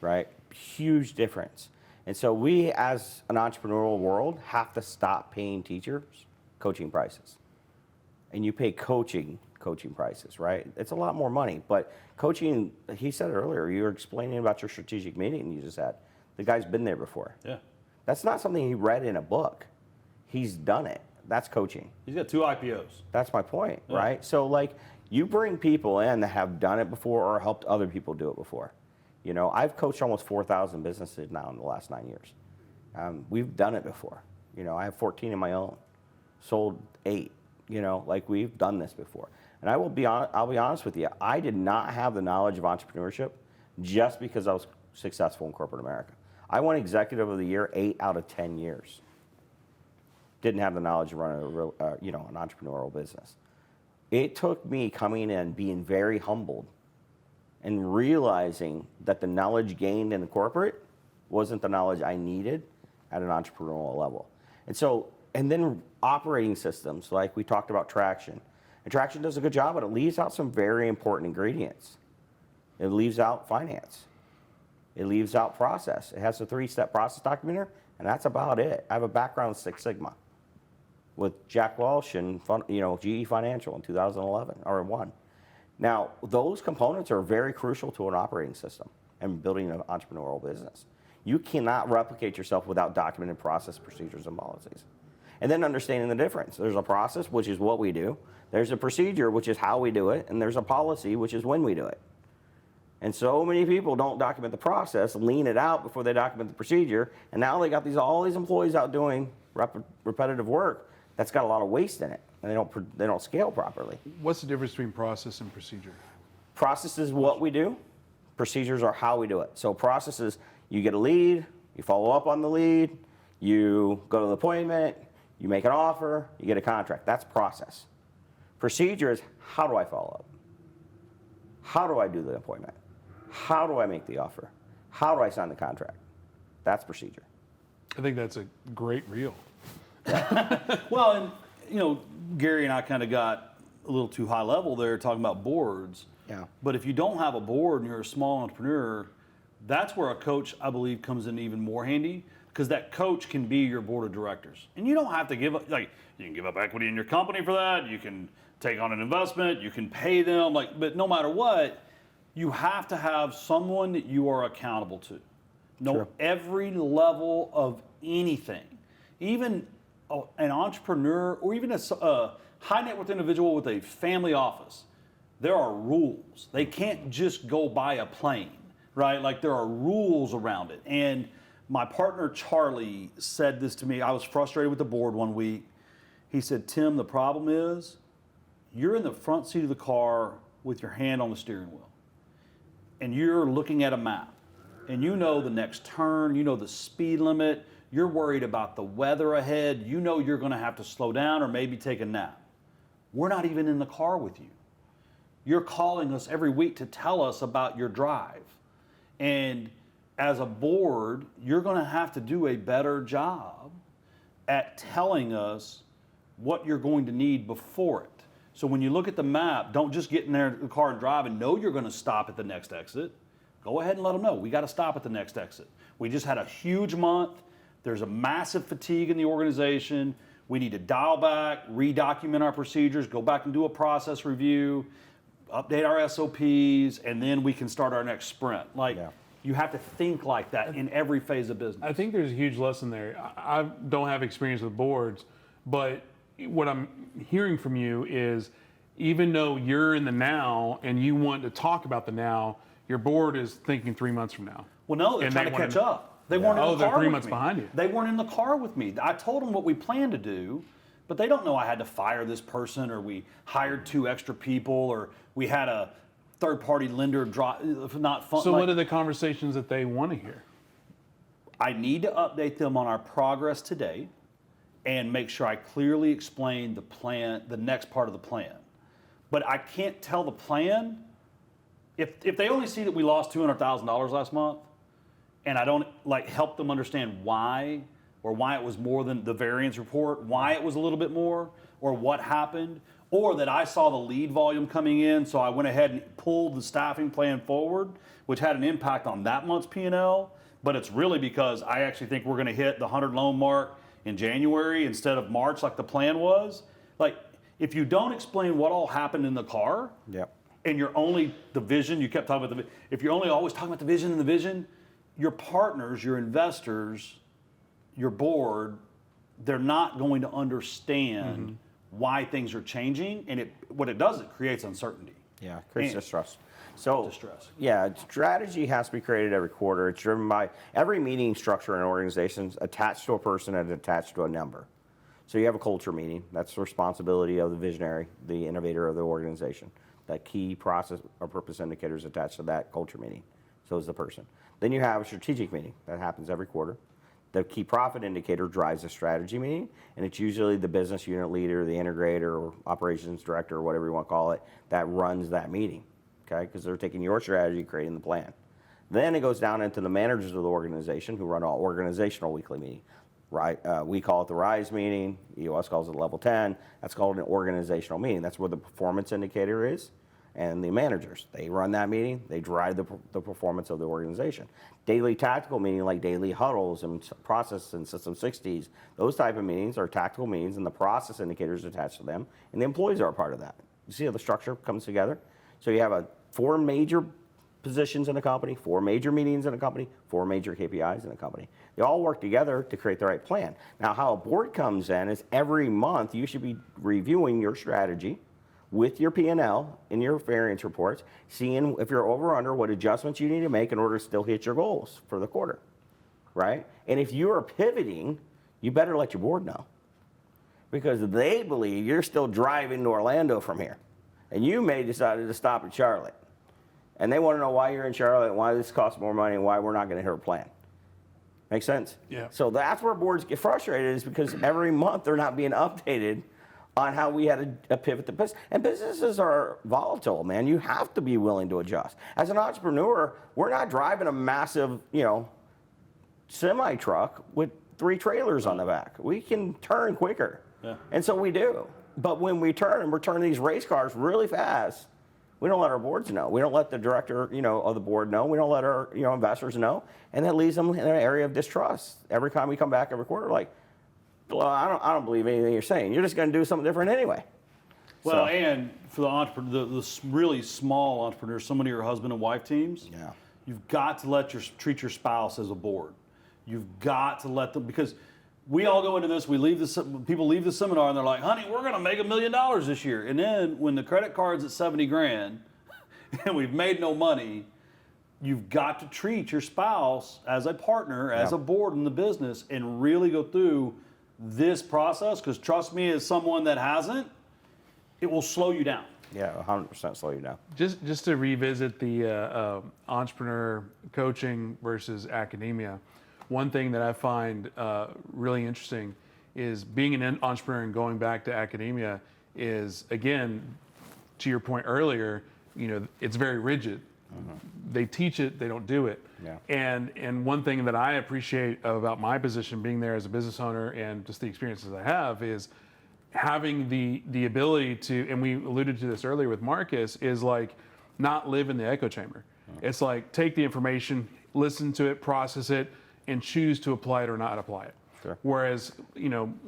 right? Huge difference. And so we, as an entrepreneurial world, have to stop paying teachers coaching prices. And you pay coaching prices, right? It's a lot more money. But coaching, he said earlier, you were explaining about your strategic meeting you just had. The guy's been there before. Yeah. That's not something he read in a book. He's done it. That's coaching. He's got 2 IPOs. That's my point, right? So like, you bring people in that have done it before or helped other people do it before. I've coached almost 4,000 businesses now in the last 9 years. We've done it before. I have 14 of my own, sold 8. Like we've done this before. And I'll be honest with you. I did not have the knowledge of entrepreneurship just because I was successful in corporate America. I won Executive of the Year 8 out of 10 years. didn't have the knowledge to run an entrepreneurial business. It took me coming in, being very humbled, and realizing that the knowledge gained in the corporate wasn't the knowledge I needed at an entrepreneurial level. And then operating systems, like we talked about Traction. And Traction does a good job, but it leaves out some very important ingredients. It leaves out finance. It leaves out process. It has a 3-step process documenter, and that's about it. I have a background in Six Sigma with Jack Welch and GE Financial in 2011 or 1. Now, those components are very crucial to an operating system and building an entrepreneurial business. You cannot replicate yourself without documented process, procedures, and policies. And then understanding the difference. There's a process, which is what we do. There's a procedure, which is how we do it. And there's a policy, which is when we do it. And so many people don't document the process, lean it out before they document the procedure. And now they got all these employees out doing repetitive work that's got a lot of waste in it. And they don't scale properly. What's the difference between process and procedure? Process is what we do. Procedures are how we do it. So processes, you get a lead, you follow up on the lead, you go to the appointment, you make an offer, you get a contract. That's process. Procedure is, how do I follow up? How do I do the appointment? How do I make the offer? How do I sign the contract? That's procedure. I think that's a great reel. Well, and Gary and I kind of got a little too high level there talking about boards. Yeah. But if you don't have a board and you're a small entrepreneur, that's where a coach, I believe, comes in even more handy, because that coach can be your board of directors. And you don't have to give up, you can give up equity in your company for that. You can take on an investment. You can pay them. But no matter what, you have to have someone that you are accountable to. Sure. Every level of anything, even an entrepreneur or even a high net worth individual with a family office, there are rules. They can't just go buy a plane, right? Like, there are rules around it. And my partner, Charlie, said this to me. I was frustrated with the board one week. He said, Tim, the problem is you're in the front seat of the car with your hand on the steering wheel, and you're looking at a map, and you know the next turn, you know the speed limit, you're worried about the weather ahead, you know you're going to have to slow down or maybe take a nap. We're not even in the car with you. You're calling us every week to tell us about your drive. And as a board, you're going to have to do a better job at telling us what you're going to need before it. So when you look at the map, don't just get in the car and drive and know you're going to stop at the next exit. Go ahead and let them know, we got to stop at the next exit. We just had a huge month. There's a massive fatigue in the organization. We need to dial back, redocument our procedures, go back and do a process review, update our SOPs, and then we can start our next sprint. You have to think like that in every phase of business. I think there's a huge lesson there. I don't have experience with boards, but what I'm hearing from you is, even though you're in the now and you want to talk about the now, your board is thinking 3 months from now. Well, no, they're trying to catch up. They weren't in the car with me. They're 3 months behind you. They weren't in the car with me. I told them what we planned to do, but they don't know I had to fire this person, or we hired 2 extra people, or we had a third-party lender not fun. So what are the conversations that they want to hear? I need to update them on our progress today and make sure I clearly explain the plan, the next part of the plan. But I can't tell the plan if they only see that we lost $200,000 last month, and I don't help them understand why, or why it was more than the variance report, why it was a little bit more, or what happened, or that I saw the lead volume coming in, so I went ahead and pulled the staffing plan forward, which had an impact on that month's P&L, but it's really because I actually think we're going to hit the 100 loan mark in January instead of March like the plan was. If you don't explain what all happened in the car, and you're only the vision, you kept talking about if you're only always talking about the vision and the vision, your partners, your investors, your board, they're not going to understand why things are changing, and what it does, it creates uncertainty. Yeah, it creates distrust. So, Distress. Yeah, strategy has to be created every quarter. It's driven by every meeting structure in organizations attached to a person and attached to a number. So you have a culture meeting. That's the responsibility of the visionary, the innovator of the organization. That key process or purpose indicators attached to that culture meeting. So is the person. Then you have a strategic meeting that happens every quarter. The key profit indicator drives a strategy meeting, and it's usually the business unit leader, the integrator, or operations director, or whatever you want to call it, that runs that meeting, okay? Because they're taking your strategy, creating the plan. Then it goes down into the managers of the organization who run all organizational weekly meeting. Right? We call it the RISE meeting. EOS calls it level 10. That's called an organizational meeting. That's where the performance indicator is. And the managers, they run that meeting. They drive the performance of the organization. Daily tactical meeting, like daily huddles and process and System 60s, those type of meetings are tactical meetings, and the process indicators attached to them, and the employees are a part of that. You see how the structure comes together? So you have 4 major positions in a company, 4 major meetings in a company, 4 major KPIs in a company. They all work together to create the right plan. Now, how a board comes in is every month you should be reviewing your strategy with your P&L in your variance reports, seeing if you're over or under, what adjustments you need to make in order to still hit your goals for the quarter, right? And if you are pivoting, you better let your board know, because they believe you're still driving to Orlando from here, and you may decide to stop at Charlotte. And they want to know why you're in Charlotte, why this costs more money, and why we're not going to hit our plan. Make sense? Yeah. So that's where boards get frustrated, is because every month they're not being updated on how we had a pivot to business. And businesses are volatile, man. You have to be willing to adjust. As an entrepreneur, we're not driving a massive, semi-truck with 3 trailers on the back. We can turn quicker. Yeah. And so we do. But when we turn, and we're turning these race cars really fast, we don't let our boards know. We don't let the director, of the board know. We don't let our, investors know. And that leaves them in an area of distrust. Every time we come back every quarter, like, well, I don't believe anything you're saying. You're just going to do something different anyway. Well, and for the entrepreneur, the really small entrepreneurs, some of your husband and wife teams, Yeah. you've got to treat your spouse as a board. You've got to let them, because we all go into this, people leave the seminar and they're like, honey, we're going to make $1 million this year. And then when the credit card's at 70 grand and we've made no money, you've got to treat your spouse as a partner, as a board in the business, and really go through this process, because trust me, as someone that hasn't, it will slow you down. Yeah, 100% slow you down. Just to revisit the entrepreneur coaching versus academia, one thing that I find really interesting is being an entrepreneur and going back to academia is, again, to your point earlier, it's very rigid. They teach it, they don't do it. Yeah. And one thing that I appreciate about my position, being there as a business owner and just the experiences I have, is having the ability to, and we alluded to this earlier with Marcus, is like not live in the echo chamber. It's like take the information, listen to it, process it, and choose to apply it or not apply it. Sure. Whereas,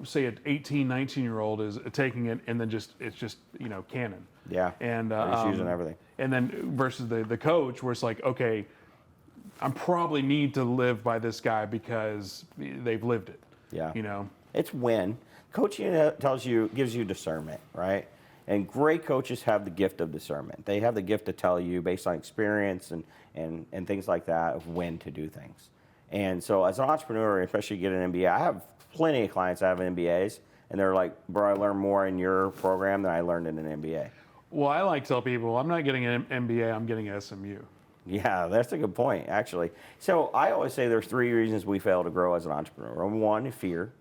say an 18, 19-year-old is taking it and then it's just canon. Yeah. And They're just using everything. And then versus the coach, where it's like, okay, I probably need to live by this guy because they've lived it. Yeah. You It's when. Coaching gives you discernment, right? And great coaches have the gift of discernment. They have the gift to tell you based on experience and things like that of when to do things. And so as an entrepreneur, especially get an MBA, I have plenty of clients that have MBAs, and they're like, bro, I learned more in your program than I learned in an MBA. Well, I like to tell people, I'm not getting an MBA, I'm getting SMU. Yeah, that's a good point, actually. So I always say there's 3 reasons we fail to grow as an entrepreneur. Number 1, fear.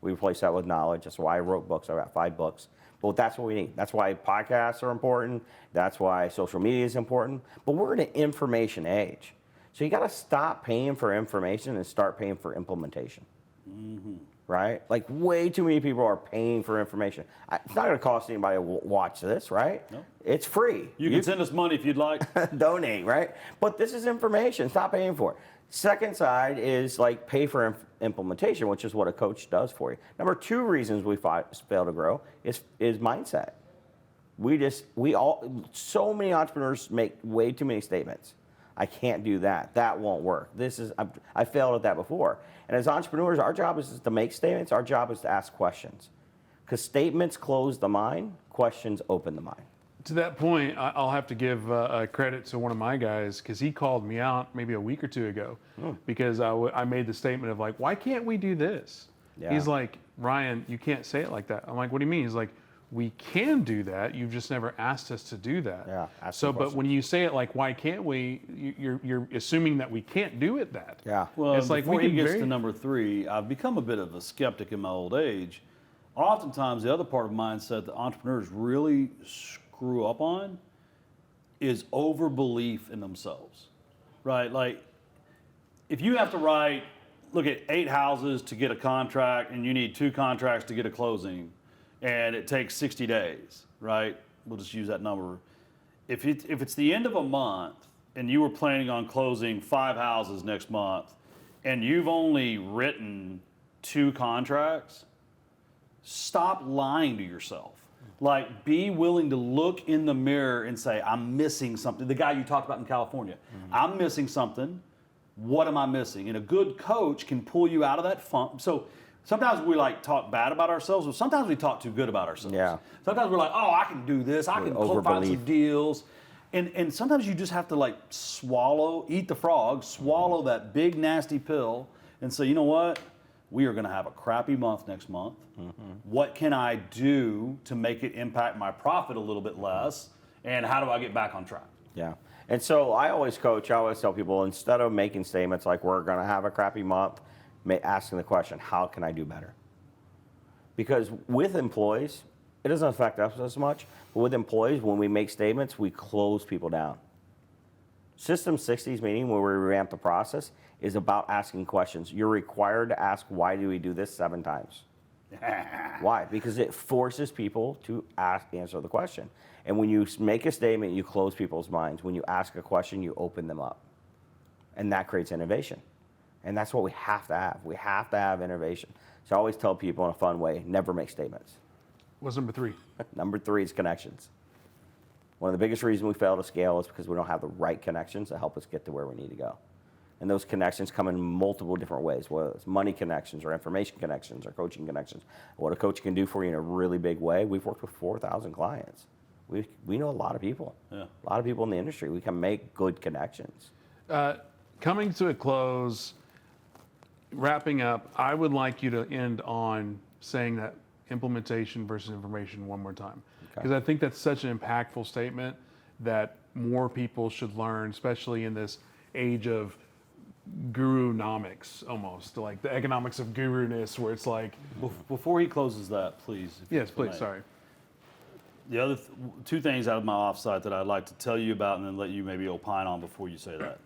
We replace that with knowledge. That's why I wrote books. I got 5 books. But that's what we need. That's why podcasts are important. That's why social media is important. But we're in an information age. So you got to stop paying for information and start paying for implementation. Right? Like, way too many people are paying for information. It's not going to cost anybody to watch this, right? No. It's free. You can send us money if you'd like. Donate, right? But this is information. Stop paying for it. Second side is like pay for implementation, which is what a coach does for you. Number 2 reasons we fail to grow is mindset. So many entrepreneurs make way too many statements. I can't do that. That won't work. I failed at that before. And as entrepreneurs, our job is to make statements. Our job is to ask questions. Because statements close the mind, questions open the mind. To that point, I'll have to give credit to one of my guys, because he called me out maybe a week or 2 ago because I made the statement of like, why can't we do this? Yeah. He's like, Ryan, you can't say it like that. I'm like, what do you mean? He's like, we can do that. You've just never asked us to do that. Yeah, ask So, the but question. when you say it like, why can't we? You're assuming that we can't do it. That. Yeah. Well, It's like before we he can gets very- to number 3, I've become a bit of a skeptic in my old age. Oftentimes, the other part of mindset that entrepreneurs really screw up on is overbelief in themselves, right? Like, if you have to look at 8 houses to get a contract, and you need 2 contracts to get a closing, and it takes 60 days, right? We'll just use that number. If it's the end of a month, and you were planning on closing 5 houses next month, and you've only written 2 contracts, stop lying to yourself. Like, be willing to look in the mirror and say, I'm missing something. The guy you talked about in California, I'm missing something. What am I missing? And a good coach can pull you out of that funk. So sometimes we talk bad about ourselves, but sometimes we talk too good about ourselves. Yeah. Sometimes we're like, oh, I can do this. I can find some overbelief. deals. And sometimes you just have to eat the frog, swallow that big nasty pill, and say, you know what? We are going to have a crappy month next month. What can I do to make it impact my profit a little bit less? And how do I get back on track? Yeah. And so I always tell people, instead of making statements like we're going to have a crappy month, asking the question, how can I do better? Because with employees, it doesn't affect us as much, but with employees, when we make statements, we close people down. System 60's meeting, where we ramp the process, is about asking questions. You're required to ask, why do we do this 7 times? Why? Because it forces people to answer the question. And when you make a statement, you close people's minds. When you ask a question, you open them up. And that creates innovation. And that's what we have to have. We have to have innovation. So I always tell people in a fun way, never make statements. What's number 3? Number 3 is connections. One of the biggest reasons we fail to scale is because we don't have the right connections to help us get to where we need to go. And those connections come in multiple different ways, whether it's money connections or information connections or coaching connections. What a coach can do for you in a really big way. We've worked with 4,000 clients. We know a lot of people. Yeah. A lot of people in the industry. We can make good connections. Coming to a close, wrapping up, I would like you to end on saying that implementation versus information one more time. Because I think that's such an impactful statement that more people should learn, especially in this age of guru-nomics, almost like the economics of guru-ness, where it's like, Before he closes that, please. yes, if you please, may. sorry. The other 2 things out of my offsite that I'd like to tell you about and then let you maybe opine on before you say that.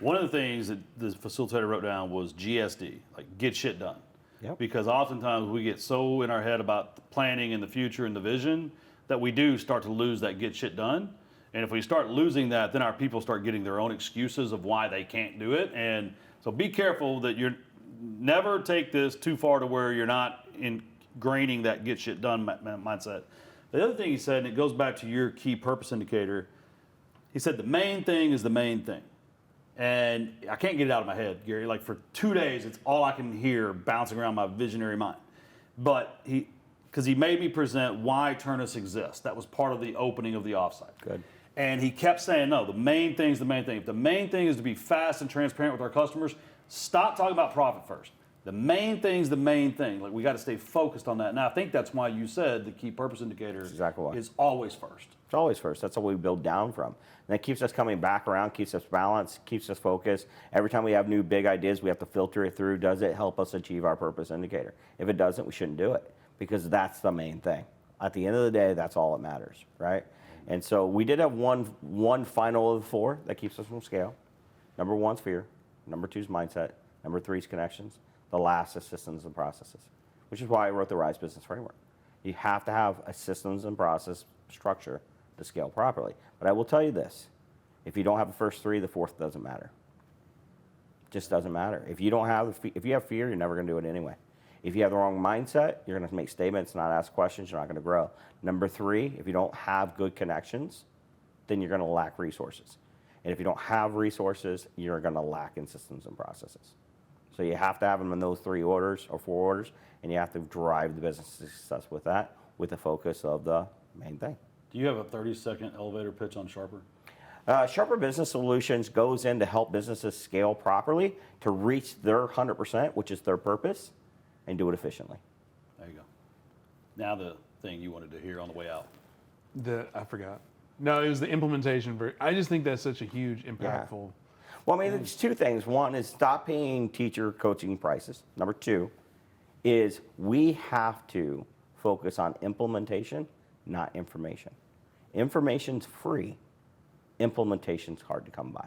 One of the things that the facilitator wrote down was GSD, like get shit done. Yep. Because oftentimes we get so in our head about the planning and the future and the vision that we do start to lose that get shit done. And if we start losing that, then our people start getting their own excuses of why they can't do it. And so be careful that you're never take this too far to where you're not ingraining that get shit done mindset. The other thing he said, and it goes back to your key purpose indicator, he said the main thing is the main thing. And I can't get it out of my head, Gary. Like for 2 days, it's all I can hear bouncing around my visionary mind. But because he made me present why Ternus exists. That was part of the opening of the offsite. Good. And he kept saying, no, the main thing is the main thing. If the main thing is to be fast and transparent with our customers, stop talking about profit first. The main thing is the main thing. Like, we got to stay focused on that. And I think that's why you said the key purpose indicator exactly why. is always first. It's always first. That's what we build down from. And that keeps us coming back around, keeps us balanced, keeps us focused. Every time we have new big ideas, we have to filter it through. Does it help us achieve our purpose indicator? If it doesn't, we shouldn't do it, because that's the main thing. At the end of the day, that's all that matters, right? And so we did have one final of the 4 that keeps us from scale. Number 1's fear. Number 2's mindset. Number 3's connections. The last is systems and processes, which is why I wrote the Rise Business Framework. You have to have a systems and process structure to scale properly. But I will tell you this. If you don't have the first 3, the 4th doesn't matter. Just doesn't matter. If you have fear, you're never going to do it anyway. If you have the wrong mindset, you're going to make statements, not ask questions, you're not going to grow. Number 3, if you don't have good connections, then you're going to lack resources. And if you don't have resources, you're going to lack in systems and processes. So you have to have them in those 3 orders or 4 orders, and you have to drive the business success with that, with the focus of the main thing. Do you have a 30-second elevator pitch on Sharper? Sharper Business Solutions goes in to help businesses scale properly to reach their 100%, which is their purpose, and do it efficiently. There you go. Now the thing you wanted to hear on the way out? I forgot. No, it was the implementation. I just think that's such a huge, impactful. Well, I mean, there's two things. One is stop paying teacher coaching prices. Number two is we have to focus on implementation, not information. Information's free. Implementation's hard to come by.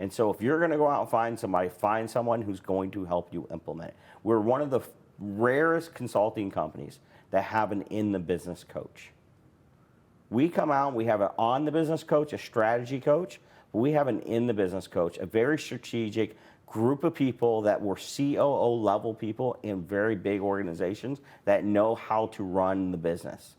And so if you're going to go out and find somebody, find someone who's going to help you implement it. We're one of the rarest consulting companies that have an in-the-business coach. We come out, we have an on-the-business coach, a strategy coach, but we have an in-the-business coach, a very strategic group of people that were COO level people in very big organizations that know how to run the business.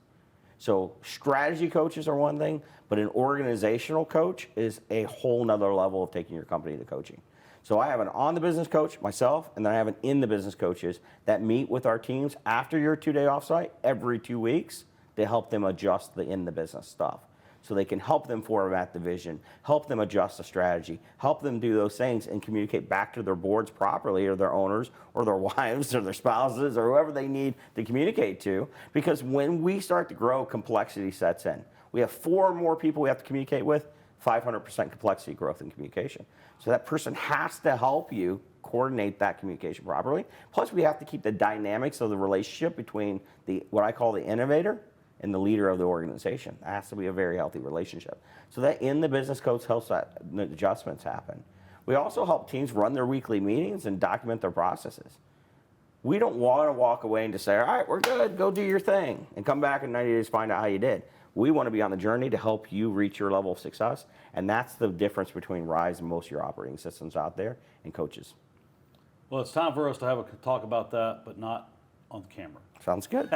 So strategy coaches are one thing, but an organizational coach is a whole nother level of taking your company to coaching. So I have an on-the-business coach, myself, and then I have an in-the-business coaches that meet with our teams after your 2-day offsite every 2 weeks to help them adjust the in-the-business stuff. So they can help them format the vision, help them adjust the strategy, help them do those things and communicate back to their boards properly, or their owners or their wives or their spouses or whoever they need to communicate to. Because when we start to grow, complexity sets in. We have 4 more people we have to communicate with, 500% complexity growth in communication. So that person has to help you coordinate that communication properly. Plus, we have to keep the dynamics of the relationship between what I call the innovator and the leader of the organization. That has to be a very healthy relationship. So that in the business coach helps that adjustments happen. We also help teams run their weekly meetings and document their processes. We don't want to walk away and just say, all right, we're good, go do your thing, and come back in 90 days to find out how you did. We want to be on the journey to help you reach your level of success, and that's the difference between RISE and most of your operating systems out there and coaches. Well, it's time for us to have a talk about that, but not on the camera. Sounds good.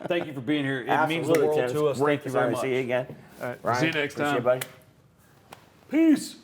Thank you for being here. It means Absolutely, the world Tim. to us. Great Thank you very to much. see you again. All right, Ryan, see you next appreciate time. it, buddy. Peace.